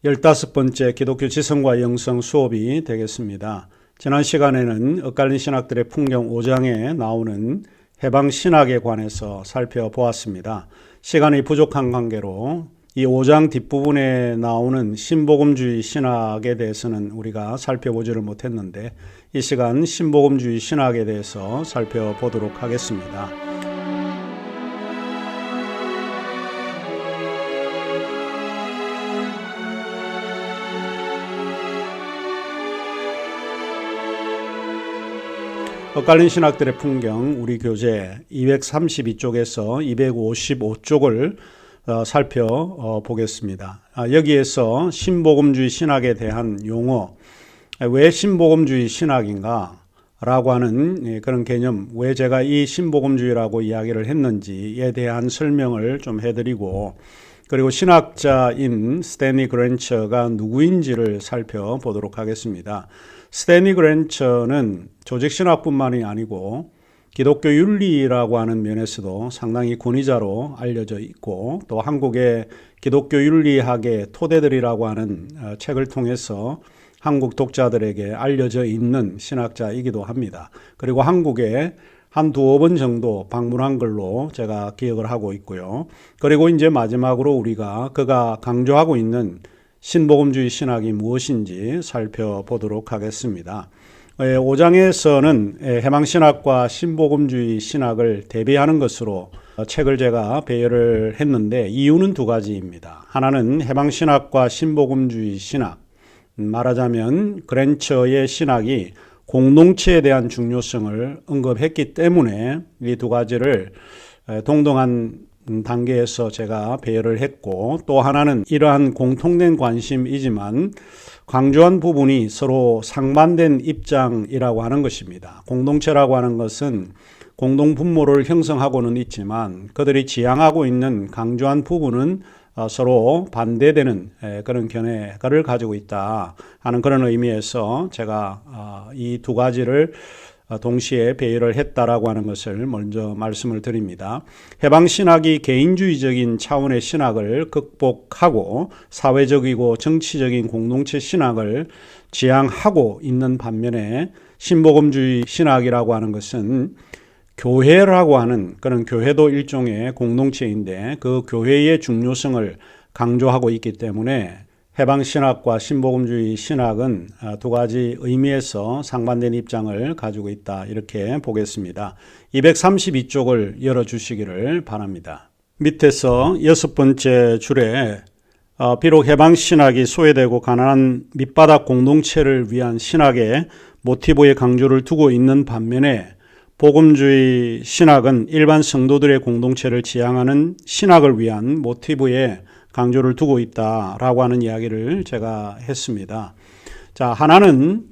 15번째 기독교 지성과 영성 수업이 되겠습니다. 지난 시간에는 엇갈린 신학들의 풍경 5장에 나오는 해방 신학에 관해서 살펴보았습니다. 시간이 부족한 관계로 이 5장 뒷부분에 나오는 신복음주의 신학에 대해서는 우리가 살펴보지를 못했는데 이 시간 신복음주의 신학에 대해서 살펴보도록 하겠습니다. 엇갈린 신학들의 풍경 우리 교재 232쪽에서 255쪽을 살펴보겠습니다. 여기에서 신복음주의 신학에 대한 용어, 왜 신복음주의 신학인가 라고 하는 그런 개념, 왜 제가 이 신복음주의라고 이야기를 했는지에 대한 설명을 좀 해드리고, 그리고 신학자인 스탠리 그랜처가 누구인지를 살펴보도록 하겠습니다. 스탠리 그랜처는 조직신학뿐만이 아니고 기독교 윤리라고 하는 면에서도 상당히 권위자로 알려져 있고, 또 한국의 기독교 윤리학의 토대들이라고 하는 책을 통해서 한국 독자들에게 알려져 있는 신학자이기도 합니다. 그리고 한국에 한 두어 번 정도 방문한 걸로 제가 기억을 하고 있고요. 그리고 이제 마지막으로 우리가 그가 강조하고 있는 신복음주의 신학이 무엇인지 살펴보도록 하겠습니다. 5장에서는 해방신학과 신복음주의 신학을 대비하는 것으로 책을 제가 배열을 했는데 이유는 두 가지입니다. 하나는 해방신학과 신복음주의 신학, 말하자면 그랜처의 신학이 공동체에 대한 중요성을 언급했기 때문에 이 두 가지를 동등한 단계에서 제가 배열을 했고, 또 하나는 이러한 공통된 관심이지만 강조한 부분이 서로 상반된 입장이라고 하는 것입니다. 공동체라고 하는 것은 공동분모를 형성하고는 있지만 그들이 지향하고 있는 강조한 부분은 서로 반대되는 그런 견해를 가지고 있다 하는 그런 의미에서 제가 이 두 가지를 동시에 배열을 했다라고 하는 것을 먼저 말씀을 드립니다. 해방신학이 개인주의적인 차원의 신학을 극복하고 사회적이고 정치적인 공동체 신학을 지향하고 있는 반면에 신복음주의 신학이라고 하는 것은 교회라고 하는 그런 교회도 일종의 공동체인데 그 교회의 중요성을 강조하고 있기 때문에 해방신학과 신복음주의 신학은 두 가지 의미에서 상반된 입장을 가지고 있다, 이렇게 보겠습니다. 232쪽을 열어주시기를 바랍니다. 밑에서 6번째 줄에 비록 해방신학이 소외되고 가난한 밑바닥 공동체를 위한 신학의 모티브에 강조를 두고 있는 반면에 복음주의 신학은 일반 성도들의 공동체를 지향하는 신학을 위한 모티브에 강조를 두고 있다라고 하는 이야기를 제가 했습니다. 자, 하나는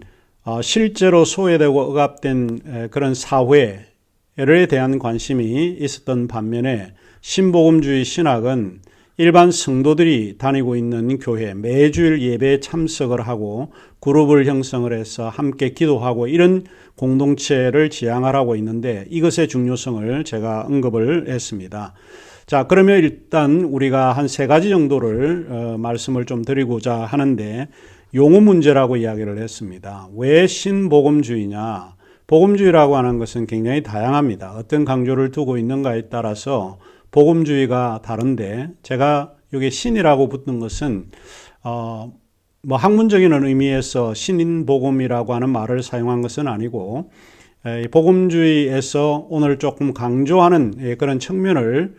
실제로 소외되고 억압된 그런 사회에 대한 관심이 있었던 반면에 신복음주의 신학은 일반 성도들이 다니고 있는 교회, 매주일 예배에 참석을 하고 그룹을 형성을 해서 함께 기도하고 이런 공동체를 지향하라고 있는데 이것의 중요성을 제가 언급을 했습니다. 자, 그러면 일단 우리가 한 세 가지 정도를 말씀을 좀 드리고자 하는데, 용어 문제라고 이야기를 했습니다. 왜 신복음주의냐? 복음주의라고 하는 것은 굉장히 다양합니다. 어떤 강조를 두고 있는가에 따라서 복음주의가 다른데, 제가 여기 신이라고 붙는 것은 학문적인 의미에서 신인복음이라고 하는 말을 사용한 것은 아니고, 복음주의에서 오늘 조금 강조하는 그런 측면을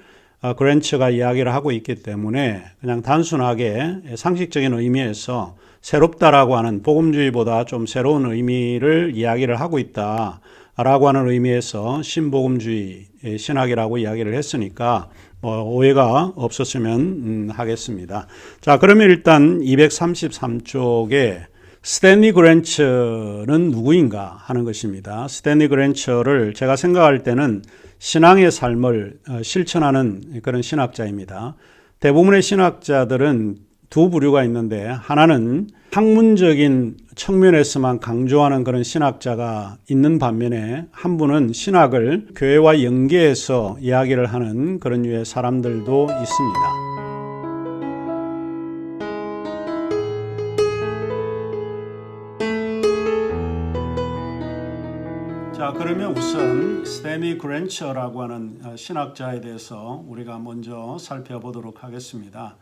그랜처가 이야기를 하고 있기 때문에 그냥 단순하게 상식적인 의미에서 새롭다라고 하는, 복음주의보다 좀 새로운 의미를 이야기를 하고 있다라고 하는 의미에서 신복음주의 신학이라고 이야기를 했으니까 오해가 없었으면 하겠습니다. 자, 그러면 일단 233쪽에 스탠리 그랜처는 누구인가 하는 것입니다. 스탠리 그랜처를 제가 생각할 때는 신앙의 삶을 실천하는 그런 신학자입니다. 대부분의 신학자들은 두 부류가 있는데, 하나는 학문적인 측면에서만 강조하는 그런 신학자가 있는 반면에 한 분은 신학을 교회와 연계해서 이야기를 하는 그런 류의 사람들도 있습니다. 자, 그러면 우선 스탠리 그랜처라고 하는 신학자에 대해서 우리가 먼저 살펴보도록 하겠습니다.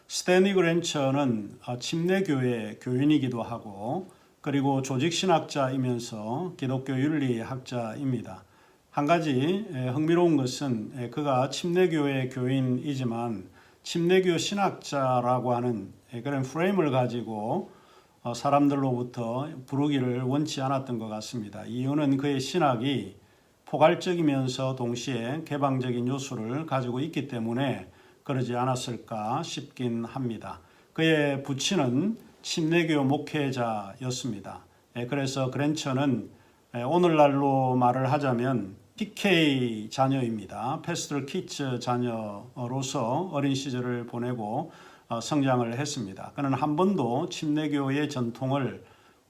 스탠리 그랜처는 침례교회 교인이기도 하고 그리고 조직신학자이면서 기독교 윤리학자입니다. 한 가지 흥미로운 것은 그가 침례교회 교인이지만 침례교 신학자라고 하는 그런 프레임을 가지고 사람들로부터 부르기를 원치 않았던 것 같습니다. 이유는 그의 신학이 포괄적이면서 동시에 개방적인 요소를 가지고 있기 때문에 그러지 않았을까 싶긴 합니다. 그의 부친은 침례교 목회자였습니다. 그래서 그랜처는 오늘날로 말을 하자면 PK 자녀입니다. 패스트럴 키츠 자녀로서 어린 시절을 보내고 성장을 했습니다. 그는 한 번도 침례교의 전통을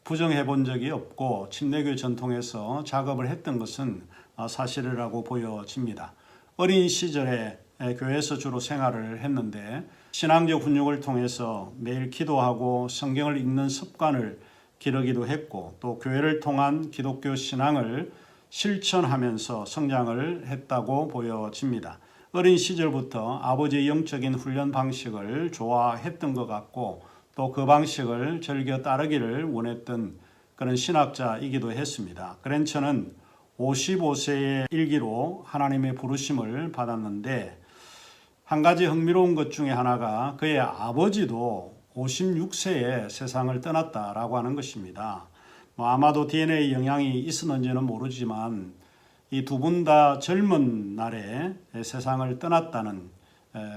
부정해 본 적이 없고 침례교 전통에서 작업을 했던 것은 사실이라고 보여집니다. 어린 시절에 교회에서 주로 생활을 했는데 신앙적 훈육을 통해서 매일 기도하고 성경을 읽는 습관을 기르기도 했고 또 교회를 통한 기독교 신앙을 실천하면서 성장을 했다고 보여집니다. 어린 시절부터 아버지의 영적인 훈련 방식을 좋아했던 것 같고 또 그 방식을 즐겨 따르기를 원했던 그런 신학자이기도 했습니다. 그랜처는 55세의 일기로 하나님의 부르심을 받았는데 한 가지 흥미로운 것 중에 하나가 그의 아버지도 56세에 세상을 떠났다라고 하는 것입니다. 아마도 DNA 영향이 있었는지는 모르지만 이 두 분 다 젊은 날에 세상을 떠났다는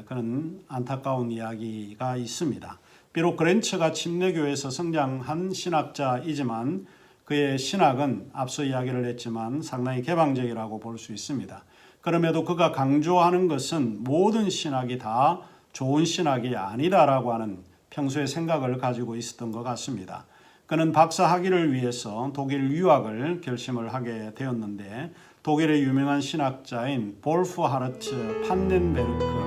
그런 안타까운 이야기가 있습니다. 비록 그랜처가 침례교회에서 성장한 신학자이지만 그의 신학은 앞서 이야기를 했지만 상당히 개방적이라고 볼 수 있습니다. 그럼에도 그가 강조하는 것은 모든 신학이 다 좋은 신학이 아니다라고 하는 평소의 생각을 가지고 있었던 것 같습니다. 그는 박사 학위를 위해서 독일 유학을 결심을 하게 되었는데 독일의 유명한 신학자인 볼프하르트 판넨베르크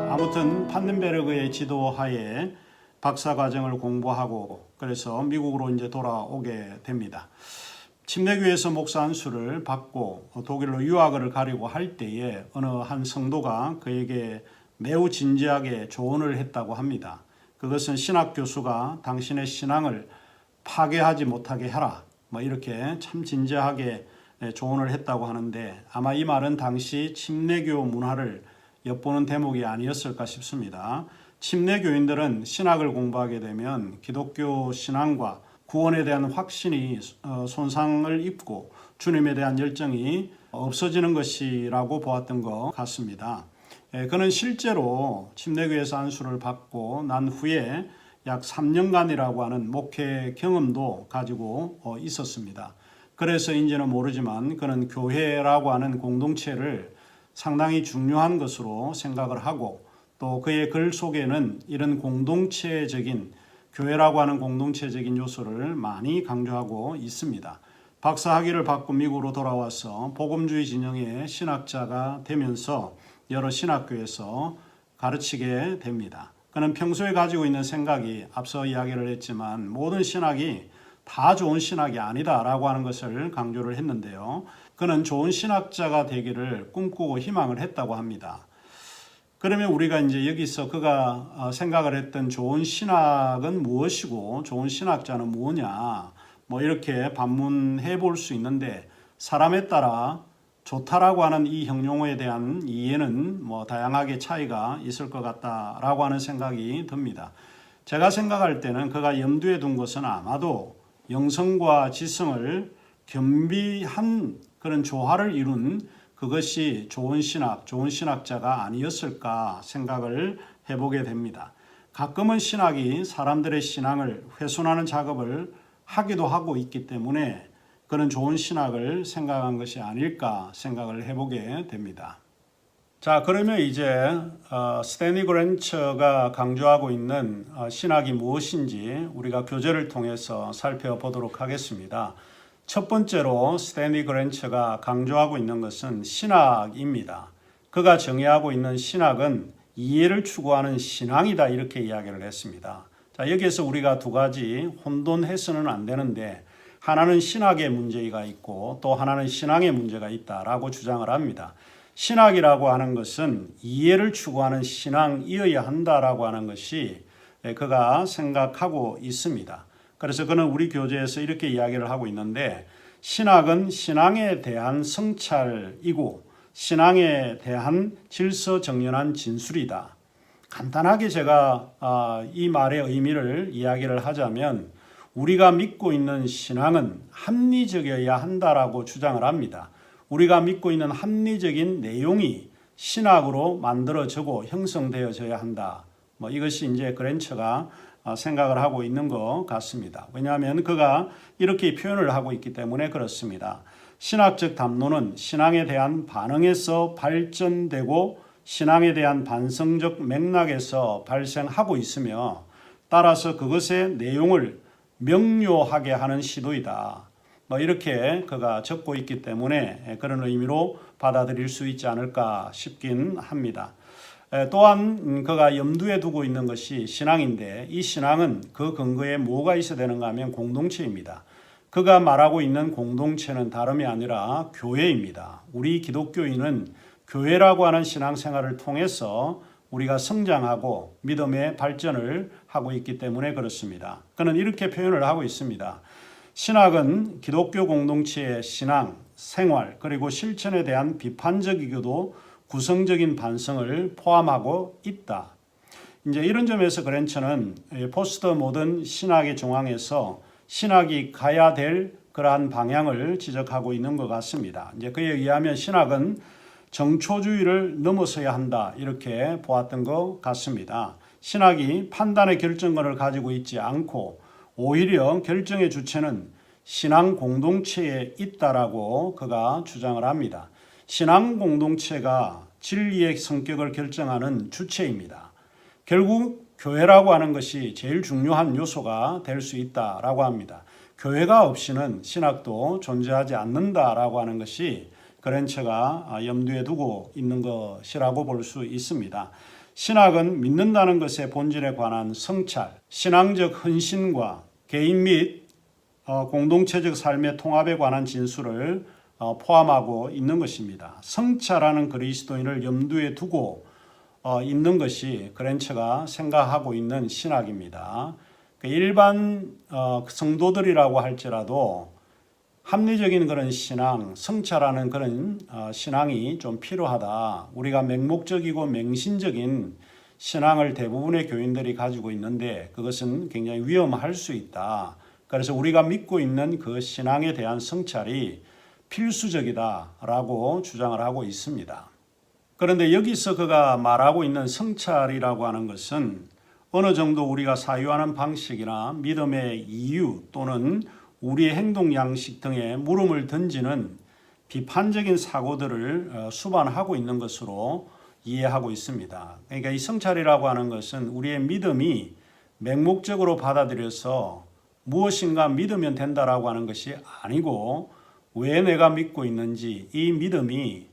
아무튼 판넨베르크의 지도하에 박사 과정을 공부하고 그래서 미국으로 이제 돌아오게 됩니다. 침례교회에서 목사 안수를 받고 독일로 유학을 가려고 할 때에 어느 한 성도가 그에게 매우 진지하게 조언을 했다고 합니다. 그것은 신학 교수가 당신의 신앙을 파괴하지 못하게 해라. 이렇게 참 진지하게 조언을 했다고 하는데 아마 이 말은 당시 침례교 문화를 엿보는 대목이 아니었을까 싶습니다. 침례교인들은 신학을 공부하게 되면 기독교 신앙과 구원에 대한 확신이 손상을 입고 주님에 대한 열정이 없어지는 것이라고 보았던 것 같습니다. 그는 실제로 침례교회에서 안수를 받고 난 후에 약 3년간이라고 하는 목회 경험도 가지고 있었습니다. 그래서인지는 모르지만 그는 교회라고 하는 공동체를 상당히 중요한 것으로 생각을 하고 또 그의 글 속에는 이런 공동체적인 교회라고 하는 공동체적인 요소를 많이 강조하고 있습니다. 박사 학위를 받고 미국으로 돌아와서 복음주의 진영의 신학자가 되면서 여러 신학교에서 가르치게 됩니다. 그는 평소에 가지고 있는 생각이 앞서 이야기를 했지만 모든 신학이 다 좋은 신학이 아니다라고 하는 것을 강조를 했는데요. 그는 좋은 신학자가 되기를 꿈꾸고 희망을 했다고 합니다. 그러면 우리가 이제 여기서 그가 생각을 했던 좋은 신학은 무엇이고 좋은 신학자는 무엇냐 이렇게 반문해 볼 수 있는데 사람에 따라 좋다라고 하는 이 형용어에 대한 이해는 다양하게 차이가 있을 것 같다라고 하는 생각이 듭니다. 제가 생각할 때는 그가 염두에 둔 것은 아마도 영성과 지성을 겸비한 그런 조화를 이룬 그것이 좋은 신학, 좋은 신학자가 아니었을까 생각을 해보게 됩니다. 가끔은 신학이 사람들의 신앙을 훼손하는 작업을 하기도 하고 있기 때문에 그런 좋은 신학을 생각한 것이 아닐까 생각을 해보게 됩니다. 자, 그러면 이제 스탠리 그랜처가 강조하고 있는 신학이 무엇인지 우리가 교재를 통해서 살펴보도록 하겠습니다. 첫 번째로 스탠리 그랜처가 강조하고 있는 것은 신학입니다. 그가 정의하고 있는 신학은 이해를 추구하는 신앙이다 이렇게 이야기를 했습니다. 자, 여기에서 우리가 두 가지 혼돈해서는 안 되는데 하나는 신학의 문제가 있고 또 하나는 신앙의 문제가 있다라고 주장을 합니다. 신학이라고 하는 것은 이해를 추구하는 신앙이어야 한다라고 하는 것이 그가 생각하고 있습니다. 그래서 그는 우리 교재에서 이렇게 이야기를 하고 있는데 신학은 신앙에 대한 성찰이고 신앙에 대한 질서정연한 진술이다. 간단하게 제가 이 말의 의미를 이야기를 하자면 우리가 믿고 있는 신앙은 합리적이어야 한다라고 주장을 합니다. 우리가 믿고 있는 합리적인 내용이 신학으로 만들어지고 형성되어져야 한다. 이것이 이제 그랜처가 생각을 하고 있는 것 같습니다. 왜냐하면 그가 이렇게 표현을 하고 있기 때문에 그렇습니다. 신학적 담론은 신앙에 대한 반응에서 발전되고 신앙에 대한 반성적 맥락에서 발생하고 있으며 따라서 그것의 내용을 명료하게 하는 시도이다. 이렇게 그가 적고 있기 때문에 그런 의미로 받아들일 수 있지 않을까 싶긴 합니다. 또한 그가 염두에 두고 있는 것이 신앙인데 이 신앙은 그 근거에 뭐가 있어야 되는가 하면 공동체입니다. 그가 말하고 있는 공동체는 다름이 아니라 교회입니다. 우리 기독교인은 교회라고 하는 신앙생활을 통해서 우리가 성장하고 믿음의 발전을 하고 있기 때문에 그렇습니다. 그는 이렇게 표현을 하고 있습니다. 신학은 기독교 공동체의 신앙, 생활 그리고 실천에 대한 비판적이고도 구성적인 반성을 포함하고 있다. 이제 이런 점에서 그랜처는 포스트 모던 신학의 중앙에서 신학이 가야 될 그러한 방향을 지적하고 있는 것 같습니다. 이제 그에 의하면 신학은 정초주의를 넘어서야 한다 이렇게 보았던 것 같습니다. 신학이 판단의 결정권을 가지고 있지 않고 오히려 결정의 주체는 신앙 공동체에 있다라고 그가 주장을 합니다. 신앙 공동체가 진리의 성격을 결정하는 주체입니다. 결국 교회라고 하는 것이 제일 중요한 요소가 될 수 있다라고 합니다. 교회가 없이는 신학도 존재하지 않는다라고 하는 것이 그랜처가 염두에 두고 있는 것이라고 볼 수 있습니다. 신학은 믿는다는 것의 본질에 관한 성찰, 신앙적 헌신과 개인 및 공동체적 삶의 통합에 관한 진술을 포함하고 있는 것입니다. 성찰하는 그리스도인을 염두에 두고 있는 것이 그랜처가 생각하고 있는 신학입니다. 일반 성도들이라고 할지라도 합리적인 그런 신앙, 성찰하는 그런 신앙이 좀 필요하다. 우리가 맹목적이고 맹신적인 신앙을 대부분의 교인들이 가지고 있는데 그것은 굉장히 위험할 수 있다. 그래서 우리가 믿고 있는 그 신앙에 대한 성찰이 필수적이다라고 주장을 하고 있습니다. 그런데 여기서 그가 말하고 있는 성찰이라고 하는 것은 어느 정도 우리가 사유하는 방식이나 믿음의 이유 또는 우리의 행동 양식 등에 물음을 던지는 비판적인 사고들을 수반하고 있는 것으로 이해하고 있습니다. 그러니까 이 성찰이라고 하는 것은 우리의 믿음이 맹목적으로 받아들여서 무엇인가 믿으면 된다라고 하는 것이 아니고 왜 내가 믿고 있는지 이 믿음이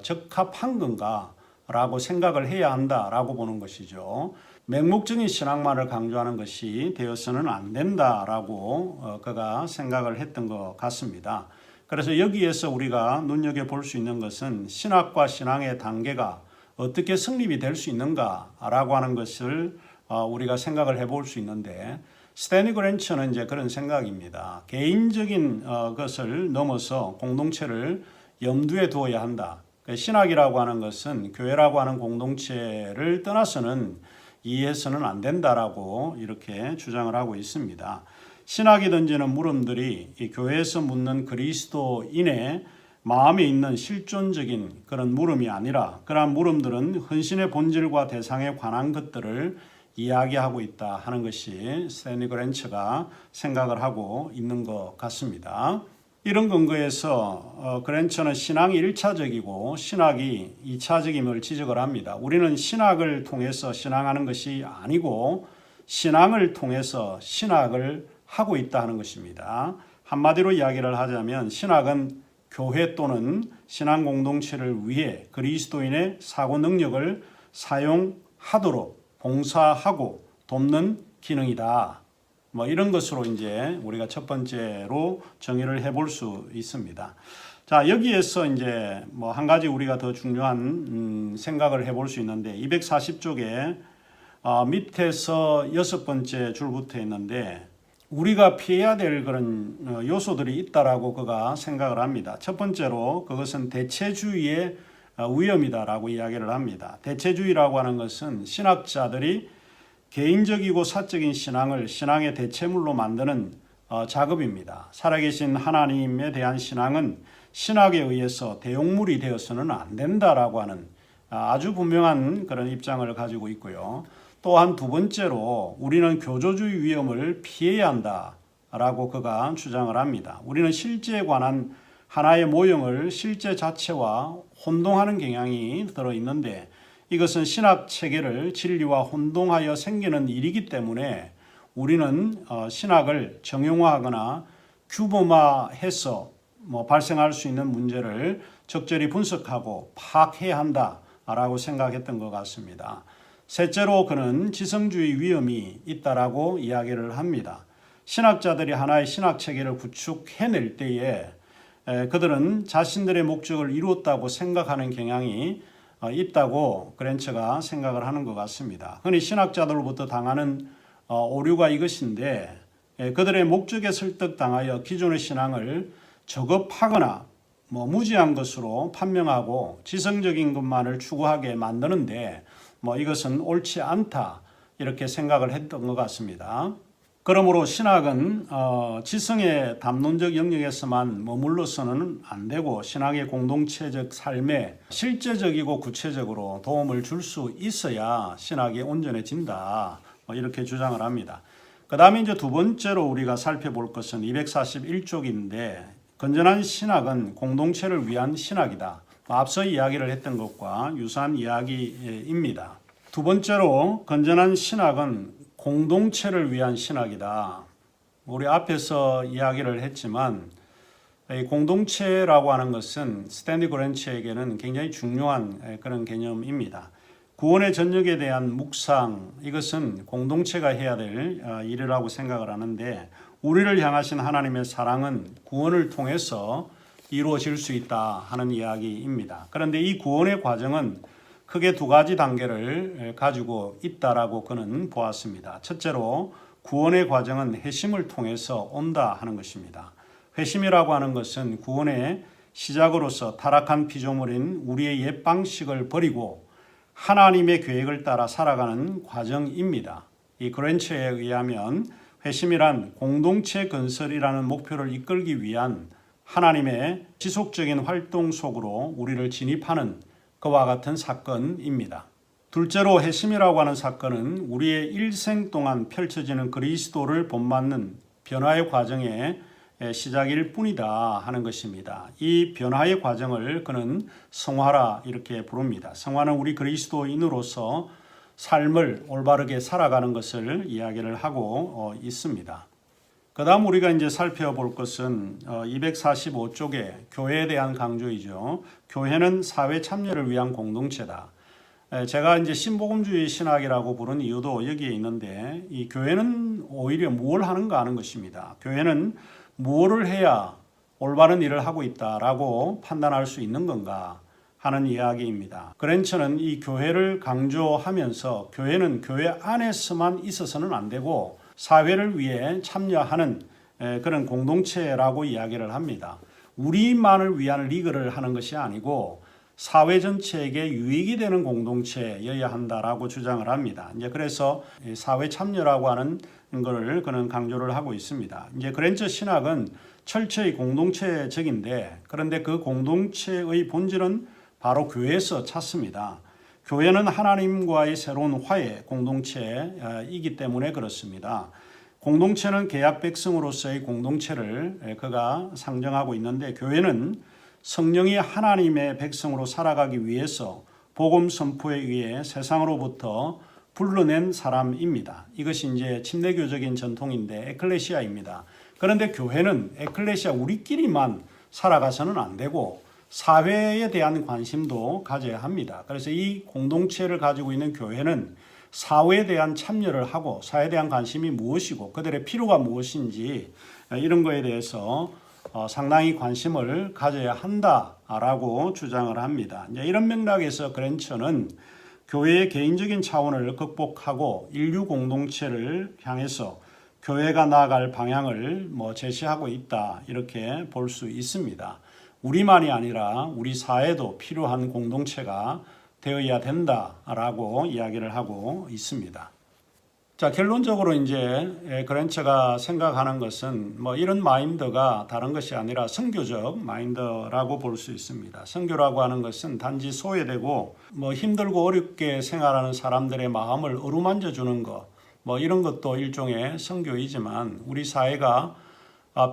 적합한 건가 라고 생각을 해야 한다라고 보는 것이죠. 맹목적인 신앙만을 강조하는 것이 되어서는 안 된다라고 그가 생각을 했던 것 같습니다. 그래서 여기에서 우리가 눈여겨볼 수 있는 것은 신학과 신앙의 단계가 어떻게 성립이 될 수 있는가라고 하는 것을 우리가 생각을 해볼 수 있는데 스탠리 그랜처는 이제 그런 생각입니다. 개인적인 것을 넘어서 공동체를 염두에 두어야 한다. 신학이라고 하는 것은 교회라고 하는 공동체를 떠나서는 이해해서는 안 된다라고 이렇게 주장을 하고 있습니다. 신학이 던지는 물음들이 이 교회에서 묻는 그리스도인의 마음에 있는 실존적인 그런 물음이 아니라 그러한 물음들은 헌신의 본질과 대상에 관한 것들을 이야기하고 있다 하는 것이 스탠리 그랜처가 생각을 하고 있는 것 같습니다. 이런 근거에서 그랜처는 신앙이 1차적이고 신학이 2차적임을 지적을 합니다. 우리는 신학을 통해서 신앙하는 것이 아니고 신앙을 통해서 신학을 하고 있다 하는 것입니다. 한마디로 이야기를 하자면 신학은 교회 또는 신앙 공동체를 위해 그리스도인의 사고 능력을 사용하도록 봉사하고 돕는 기능이다. 뭐 이런 것으로 이제 우리가 첫 번째로 정의를 해볼 수 있습니다. 자, 여기에서 이제 뭐 한 가지 우리가 더 중요한 생각을 해볼 수 있는데 240쪽에 밑에서 6번째 줄부터 있는데 우리가 피해야 될 그런 요소들이 있다라고 그가 생각을 합니다. 첫 번째로 그것은 대체주의의 위험이다라고 이야기를 합니다. 대체주의라고 하는 것은 신학자들이 개인적이고 사적인 신앙을 신앙의 대체물로 만드는 작업입니다. 살아계신 하나님에 대한 신앙은 신학에 의해서 대용물이 되어서는 안 된다라고 하는 아주 분명한 그런 입장을 가지고 있고요. 또한 두 번째로 우리는 교조주의 위험을 피해야 한다라고 그가 주장을 합니다. 우리는 실제에 관한 하나의 모형을 실제 자체와 혼동하는 경향이 들어있는데 이것은 신학 체계를 진리와 혼동하여 생기는 일이기 때문에 우리는 신학을 정형화하거나 규범화해서 발생할 수 있는 문제를 적절히 분석하고 파악해야 한다라고 생각했던 것 같습니다. 셋째로 그는 지성주의 위험이 있다라고 이야기를 합니다. 신학자들이 하나의 신학 체계를 구축해낼 때에 그들은 자신들의 목적을 이루었다고 생각하는 경향이 있다고 그랜처가 생각을 하는 것 같습니다. 흔히 신학자들로부터 당하는 오류가 이것인데 그들의 목적에 설득당하여 기존의 신앙을 저급하거나 무지한 것으로 판명하고 지성적인 것만을 추구하게 만드는데 이것은 옳지 않다 이렇게 생각을 했던 것 같습니다. 그러므로 신학은 지성의 담론적 영역에서만 머물러서는 안 되고 신학의 공동체적 삶에 실제적이고 구체적으로 도움을 줄 수 있어야 신학이 온전해진다 이렇게 주장을 합니다. 그 다음에 이제 두 번째로 우리가 살펴볼 것은 241쪽인데 건전한 신학은 공동체를 위한 신학이다. 앞서 이야기를 했던 것과 유사한 이야기입니다. 두 번째로 건전한 신학은 공동체를 위한 신학이다. 우리 앞에서 이야기를 했지만 공동체라고 하는 것은 스탠리 그랜처에게는 굉장히 중요한 그런 개념입니다. 구원의 전역에 대한 묵상 이것은 공동체가 해야 될 일이라고 생각을 하는데 우리를 향하신 하나님의 사랑은 구원을 통해서 이루어질 수 있다 하는 이야기입니다. 그런데 이 구원의 과정은 크게 두 가지 단계를 가지고 있다라고 그는 보았습니다. 첫째로 구원의 과정은 회심을 통해서 온다 하는 것입니다. 회심이라고 하는 것은 구원의 시작으로서 타락한 피조물인 우리의 옛 방식을 버리고 하나님의 계획을 따라 살아가는 과정입니다. 이 그랜처에 의하면 회심이란 공동체 건설이라는 목표를 이끌기 위한 하나님의 지속적인 활동 속으로 우리를 진입하는 그와 같은 사건입니다. 둘째로 회심이라고 하는 사건은 우리의 일생 동안 펼쳐지는 그리스도를 본받는 변화의 과정의 시작일 뿐이다 하는 것입니다. 이 변화의 과정을 그는 성화라 이렇게 부릅니다. 성화는 우리 그리스도인으로서 삶을 올바르게 살아가는 것을 이야기를 하고 있습니다. 그 다음 우리가 이제 살펴볼 것은 245쪽에 교회에 대한 강조이죠. 교회는 사회 참여를 위한 공동체다. 제가 이제 신복음주의 신학이라고 부른 이유도 여기에 있는데 이 교회는 오히려 무엇을 하는가 하는 것입니다. 교회는 무엇을 해야 올바른 일을 하고 있다라고 판단할 수 있는 건가 하는 이야기입니다. 그랜처는 이 교회를 강조하면서 교회는 교회 안에서만 있어서는 안 되고 사회를 위해 참여하는 그런 공동체라고 이야기를 합니다. 우리만을 위한 리그를 하는 것이 아니고 사회 전체에게 유익이 되는 공동체여야 한다라고 주장을 합니다. 이제 그래서 사회 참여라고 하는 것을 그는 강조를 하고 있습니다. 이제 그랜처 신학은 철저히 공동체적인데 그런데 그 공동체의 본질은 바로 교회에서 찾습니다. 교회는 하나님과의 새로운 화해 공동체이기 때문에 그렇습니다. 공동체는 계약 백성으로서의 공동체를 그가 상정하고 있는데 교회는 성령이 하나님의 백성으로 살아가기 위해서 복음 선포에 의해 세상으로부터 불러낸 사람입니다. 이것이 이제 침례교적인 전통인데 에클레시아입니다. 그런데 교회는 에클레시아 우리끼리만 살아가서는 안 되고 사회에 대한 관심도 가져야 합니다. 그래서 이 공동체를 가지고 있는 교회는 사회에 대한 참여를 하고 사회에 대한 관심이 무엇이고 그들의 필요가 무엇인지 이런 거에 대해서 상당히 관심을 가져야 한다라고 주장을 합니다. 이제 이런 맥락에서 그랜처는 교회의 개인적인 차원을 극복하고 인류 공동체를 향해서 교회가 나아갈 방향을 제시하고 있다 이렇게 볼 수 있습니다. 우리만이 아니라 우리 사회도 필요한 공동체가 되어야 된다라고 이야기를 하고 있습니다. 자, 결론적으로 이제 그랜처가 생각하는 것은 이런 마인드가 다른 것이 아니라 선교적 마인드라고 볼 수 있습니다. 선교라고 하는 것은 단지 소외되고 힘들고 어렵게 생활하는 사람들의 마음을 어루만져 주는 것, 이런 것도 일종의 선교이지만 우리 사회가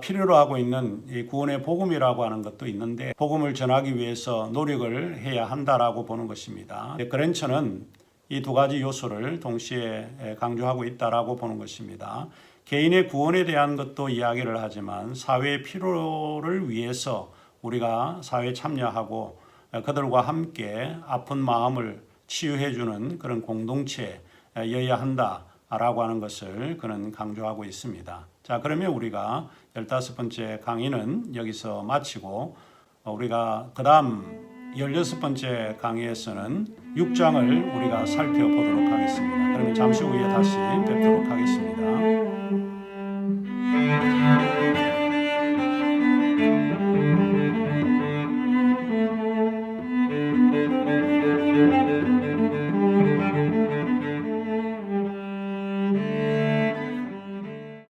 필요로 하고 있는 이 구원의 복음이라고 하는 것도 있는데 복음을 전하기 위해서 노력을 해야 한다라고 보는 것입니다. 그랜처는 이 두 가지 요소를 동시에 강조하고 있다라고 보는 것입니다. 개인의 구원에 대한 것도 이야기를 하지만 사회의 필요를 위해서 우리가 사회에 참여하고 그들과 함께 아픈 마음을 치유해주는 그런 공동체여야 한다라고 하는 것을 그는 강조하고 있습니다. 자, 그러면 우리가 15번째 강의는 여기서 마치고 우리가 그 다음 16번째 강의에서는 6장을 우리가 살펴보도록 하겠습니다. 그러면 잠시 후에 다시 뵙도록 하겠습니다.